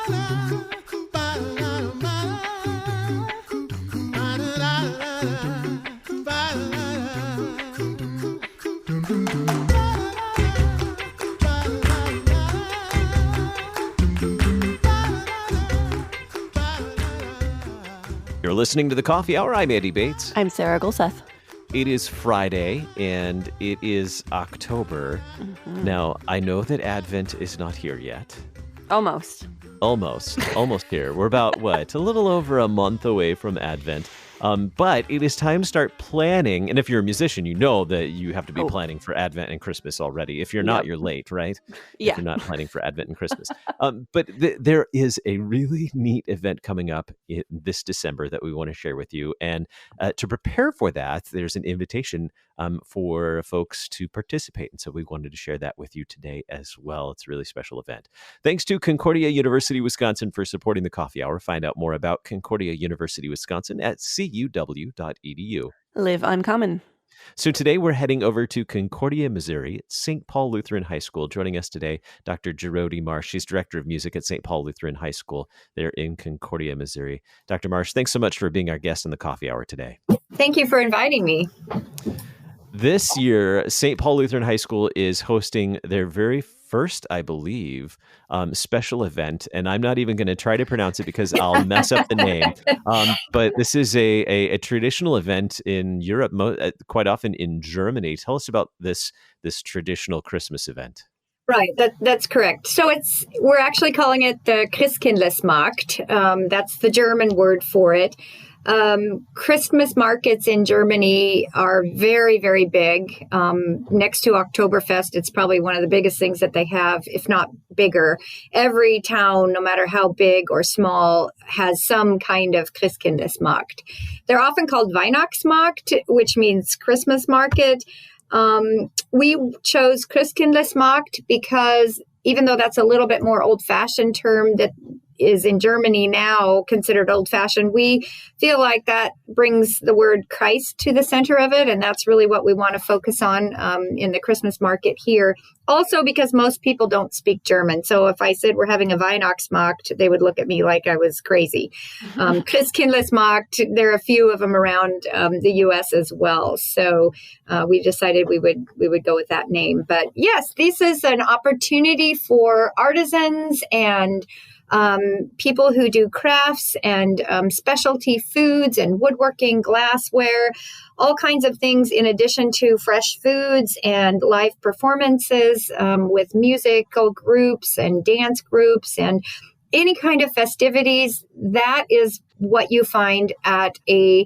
You're listening to The Coffee Hour. I'm Andy Bates. I'm Sarah Gulseth. It is Friday, and it is October. Mm-hmm. Now, I know that Advent is not here yet. Almost here. We're about, a little over a month away from Advent. But it is time to start planning. And if you're a musician, you know that you have to be planning for Advent and Christmas already. If you're not, you're late, right? Yeah. If you're not planning for Advent and Christmas. But there is a really neat event coming up this December that we want to share with you. And to prepare for that, there's an invitation for folks to participate. And so we wanted to share that with you today as well. It's a really special event. Thanks to Concordia University, Wisconsin for supporting the Coffee Hour. Find out more about Concordia University, Wisconsin at cuw.edu. Live uncommon. So today we're heading over to Concordia, Missouri, at St. Paul Lutheran High School. Joining us today, Dr. Jurody Marsh. She's Director of Music at St. Paul Lutheran High School there in Concordia, Missouri. Dr. Marsh, thanks so much for being our guest on the Coffee Hour today. Thank you for inviting me. This year, St. Paul Lutheran High School is hosting their very first, I believe, special event. And I'm not even going to try to pronounce it because I'll mess up the name. But this is a traditional event in Europe, quite often in Germany. Tell us about this traditional Christmas event. Right, that's correct. So we're actually calling it the Christkindlesmarkt. That's the German word for it. Christmas markets in Germany are very, very big. Next to Oktoberfest, it's probably one of the biggest things that they have, if not bigger. Every town, no matter how big or small, has some kind of Christkindlesmarkt. They're often called Weihnachtsmarkt, which means Christmas market. We chose Christkindlesmarkt because even though that's a little bit more old-fashioned term that is in Germany now considered old-fashioned, we feel like that brings the word Christ to the center of it, and that's really what we want to focus on in the Christmas market here. Also because most people don't speak German, so if I said we're having a Weihnachtsmarkt, they would look at me like I was crazy. Christkindlesmarkt, there are a few of them around the U.S. as well, so we decided we would go with that name. But yes, this is an opportunity for artisans and people who do crafts and specialty foods and woodworking, glassware, all kinds of things in addition to fresh foods and live performances with musical groups and dance groups and any kind of festivities. That is what you find at a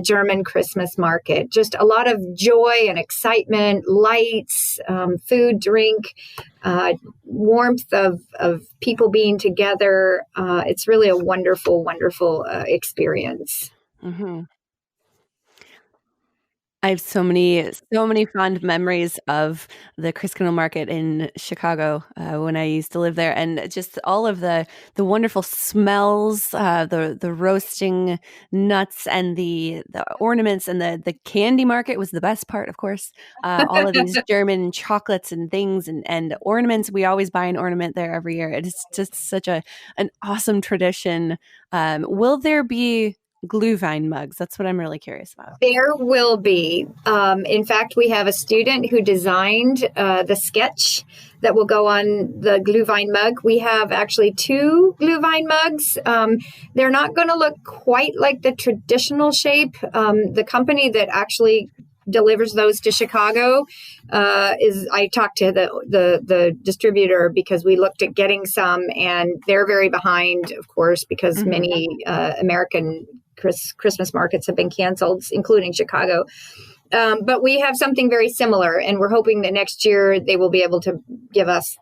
German Christmas market. Just a lot of joy and excitement, lights, food, drink, warmth of people being together. It's really a wonderful, wonderful experience. Mm-hmm. I have so many fond memories of the Christkindl Market in Chicago when I used to live there, and just all of the wonderful smells, the roasting nuts and the ornaments, and the candy market was the best part, of course. All of these German chocolates and things and ornaments. We always buy an ornament there every year. It is just such an awesome tradition. Will there be Glühwein mugs? That's what I'm really curious about. There will be. In fact, we have a student who designed the sketch that will go on the Glühwein mug. We have actually 2 Glühwein mugs. They're not going to look quite like the traditional shape. The company that actually delivers those to Chicago I talked to the distributor because we looked at getting some, and they're very behind, of course, because many American Christmas markets have been canceled, including Chicago. But we have something very similar, and we're hoping that next year they will be able to give us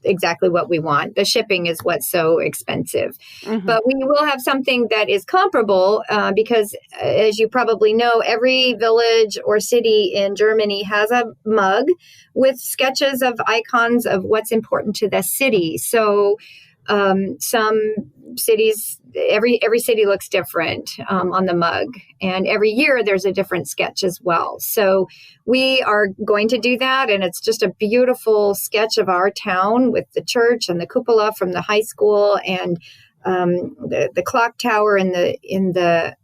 exactly what we want. The shipping is what's so expensive. But we will have something that is comparable because, as you probably know, every village or city in Germany has a mug with sketches of icons of what's important to the city. So Some cities, every city looks different on the mug, and every year there's a different sketch as well. So we are going to do that, and it's just a beautiful sketch of our town with the church and the cupola from the high school, and the clock tower in the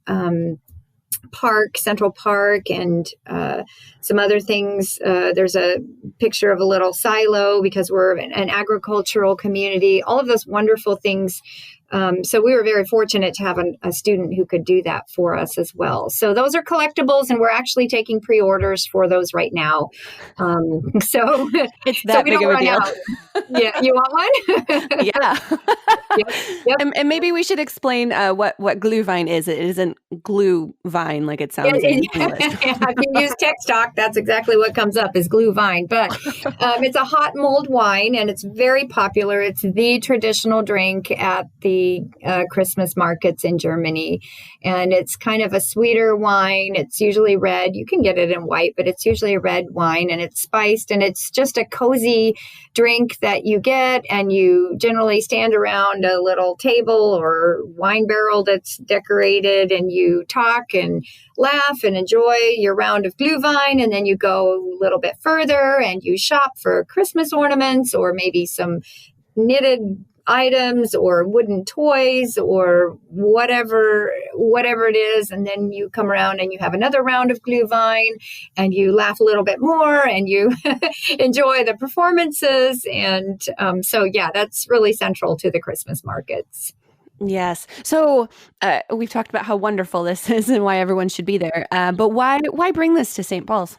park, Central Park, and some other things. There's a picture of a little silo because we're an agricultural community, all of those wonderful things. So we were very fortunate to have a student who could do that for us as well. So those are collectibles, and we're actually taking pre-orders for those right now. So it's that big of a deal. Yeah, you want one? Yeah. Yep. And maybe we should explain what Glühwein is. It isn't glue vine like it sounds in English. If you use text talk, that's exactly what comes up is Glühwein. But it's a hot mulled wine, and it's very popular. It's the traditional drink at the Christmas markets in Germany. And it's kind of a sweeter wine. It's usually red. You can get it in white, but it's usually a red wine, and it's spiced, and it's just a cozy drink that you get, and you generally stand around a little table or wine barrel that's decorated, and you talk and laugh and enjoy your round of Glühwein, and then you go a little bit further and you shop for Christmas ornaments or maybe some knitted items or wooden toys or whatever it is, and then you come around and you have another round of Glühwein and you laugh a little bit more and you enjoy the performances, and so yeah, that's really central to the Christmas markets. Yes. So we've talked about how wonderful this is and why everyone should be there, but why bring this to St. Paul's?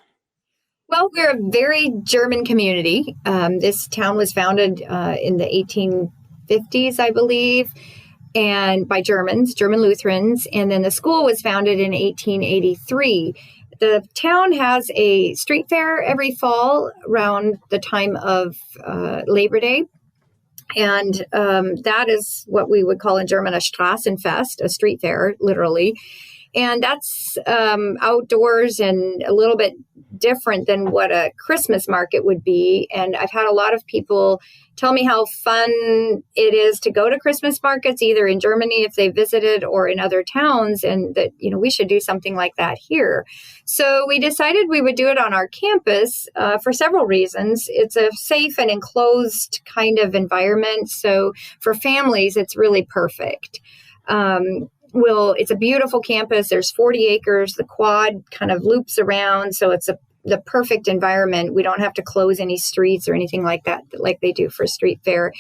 Well, we're a very German community. This town was founded in the 1850s, I believe, and by German Lutherans. And then the school was founded in 1883. The town has a street fair every fall around the time of Labor Day. And that is what we would call in German a Straßenfest, a street fair, literally. And that's outdoors and a little bit different than what a Christmas market would be. And I've had a lot of people tell me how fun it is to go to Christmas markets, either in Germany if they visited or in other towns, and that, we should do something like that here. So we decided we would do it on our campus for several reasons. It's a safe and enclosed kind of environment. So for families, it's really perfect. It's a beautiful campus. There's 40 acres. The quad kind of loops around. So it's the perfect environment. We don't have to close any streets or anything like that, like they do for street fair.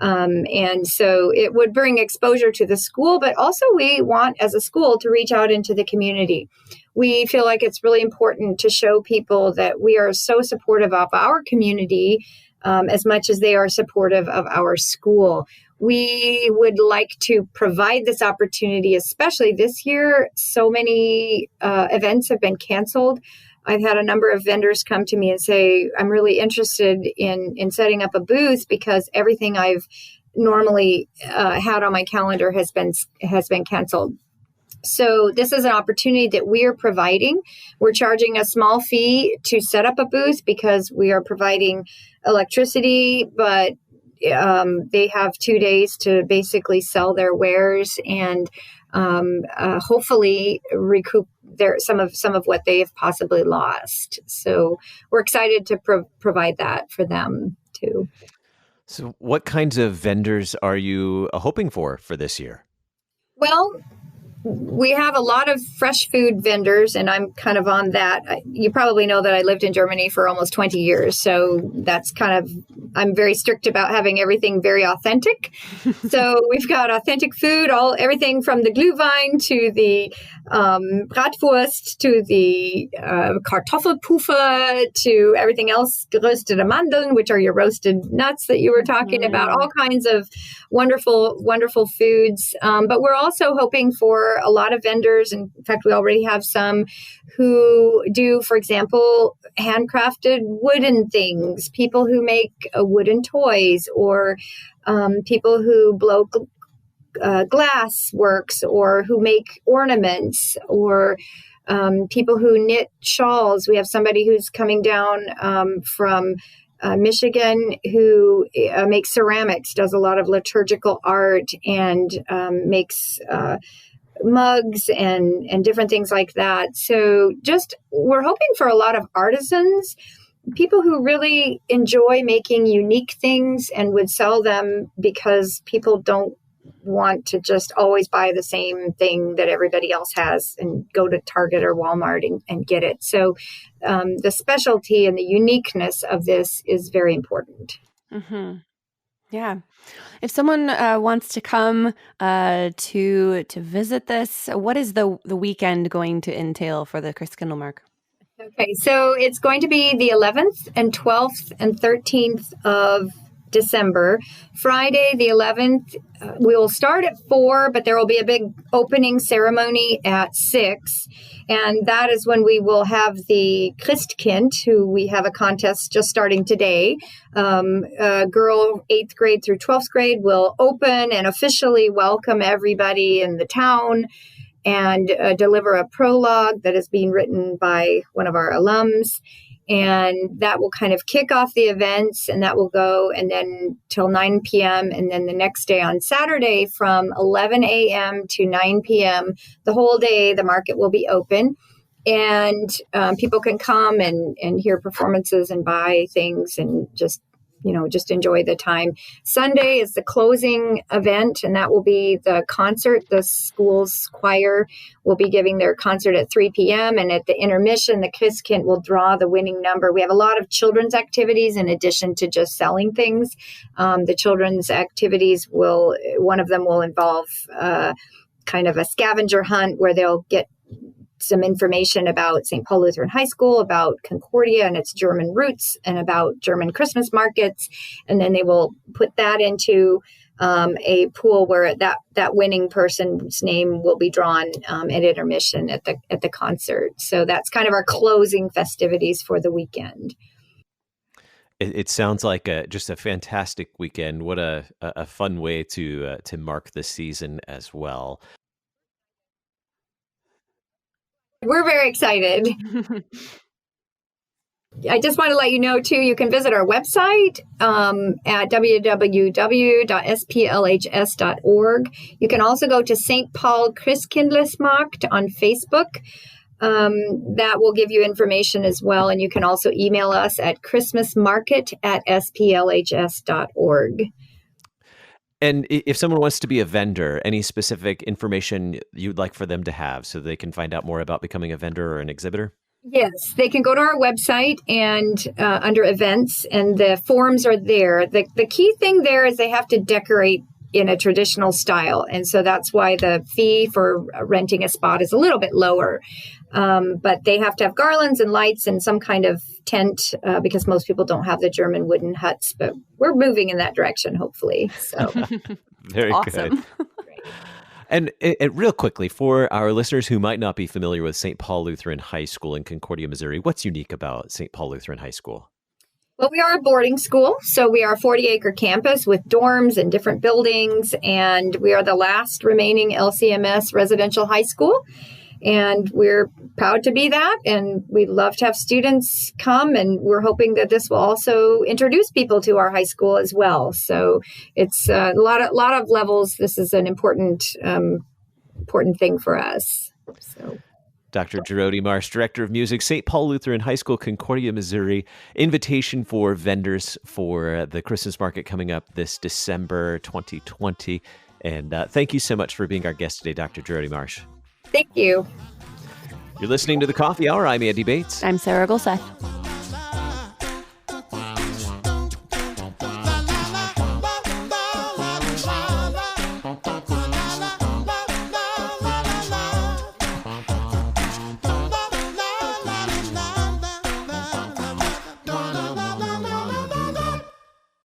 And so it would bring exposure to the school, but also we want as a school to reach out into the community. We feel like it's really important to show people that we are so supportive of our community as much as they are supportive of our school. We would like to provide this opportunity, especially this year. So many events have been canceled. I've had a number of vendors come to me and say, I'm really interested in setting up a booth because everything I've normally had on my calendar has been canceled. So this is an opportunity that we are providing. We're charging a small fee to set up a booth because we are providing electricity, but they have 2 days to basically sell their wares and hopefully recoup some of what they have possibly lost. So we're excited to provide that for them too. So what kinds of vendors are you hoping for this year? Well, we have a lot of fresh food vendors, and I'm kind of on that. You probably know that I lived in Germany for almost 20 years. So that's I'm very strict about having everything very authentic. So we've got authentic food, everything from the Glühwein to the Bratwurst to the Kartoffelpuffer to everything else, geröstete Mandeln, which are your roasted nuts that you were talking about, all kinds of wonderful, wonderful foods. But we're also hoping for a lot of vendors. In fact, we already have some who do, for example, handcrafted wooden things, people who make wooden toys, or people who blow glass works, or who make ornaments, or people who knit shawls. We have somebody who's coming down from Michigan, who makes ceramics, does a lot of liturgical art, and makes mugs and different things like that. So we're hoping for a lot of artisans, people who really enjoy making unique things and would sell them because people don't want to just always buy the same thing that everybody else has and go to Target or Walmart and get it. So the specialty and the uniqueness of this is very important. Mm-hmm. Yeah. If someone wants to come to visit this, what is the weekend going to entail for the Christkindlesmarkt? Okay, so it's going to be the 11th and 12th and 13th of December. Friday, the 11th, we will start at 4, but there will be a big opening ceremony at 6. And that is when we will have the Christkind, who we have a contest just starting today. A girl 8th grade through 12th grade will open and officially welcome everybody in the town and deliver a prologue that is being written by one of our alums. And that will kind of kick off the events, and that will go and then till 9 p.m. And then the next day on Saturday from 11 a.m. to 9 p.m., the whole day, the market will be open. And people can come and hear performances and buy things and just enjoy the time. Sunday is the closing event, and that will be the concert. The school's choir will be giving their concert at 3 p.m. And at the intermission, the Christkind will draw the winning number. We have a lot of children's activities in addition to just selling things. The children's activities one of them will involve kind of a scavenger hunt where they'll get some information about St. Paul Lutheran High School, about Concordia and its German roots, and about German Christmas markets. And then they will put that into a pool where that winning person's name will be drawn at intermission at the concert. So that's kind of our closing festivities for the weekend. It sounds like just a fantastic weekend. What a fun way to mark the season as well. We're very excited. I just want to let you know, too, you can visit our website at www.splhs.org. You can also go to St. Paul Christkindlesmarkt on Facebook. That will give you information as well. And you can also email us at christmasmarket@splhs.org. And if someone wants to be a vendor, any specific information you'd like for them to have so they can find out more about becoming a vendor or an exhibitor? Yes, they can go to our website and under events, and the forms are there. The key thing there is they have to decorate in a traditional style. And so that's why the fee for renting a spot is a little bit lower. But they have to have garlands and lights and some kind of tent because most people don't have the German wooden huts. But we're moving in that direction, hopefully. So Very awesome. Good. And real quickly, for our listeners who might not be familiar with St. Paul Lutheran High School in Concordia, Missouri, what's unique about St. Paul Lutheran High School? Well, we are a boarding school, so we are a 40-acre campus with dorms and different buildings, and we are the last remaining LCMS residential high school, and we're proud to be that, and we'd love to have students come, and we're hoping that this will also introduce people to our high school as well. So it's a lot of levels. This is an important thing for us. So. Dr. Jurody Marsh, Director of Music, St. Paul Lutheran High School, Concordia, Missouri. Invitation for vendors for the Christmas market coming up this December 2020. And thank you so much for being our guest today, Dr. Jurody Marsh. Thank you. You're listening to The Coffee Hour. I'm Andy Bates. I'm Sarah Golseth.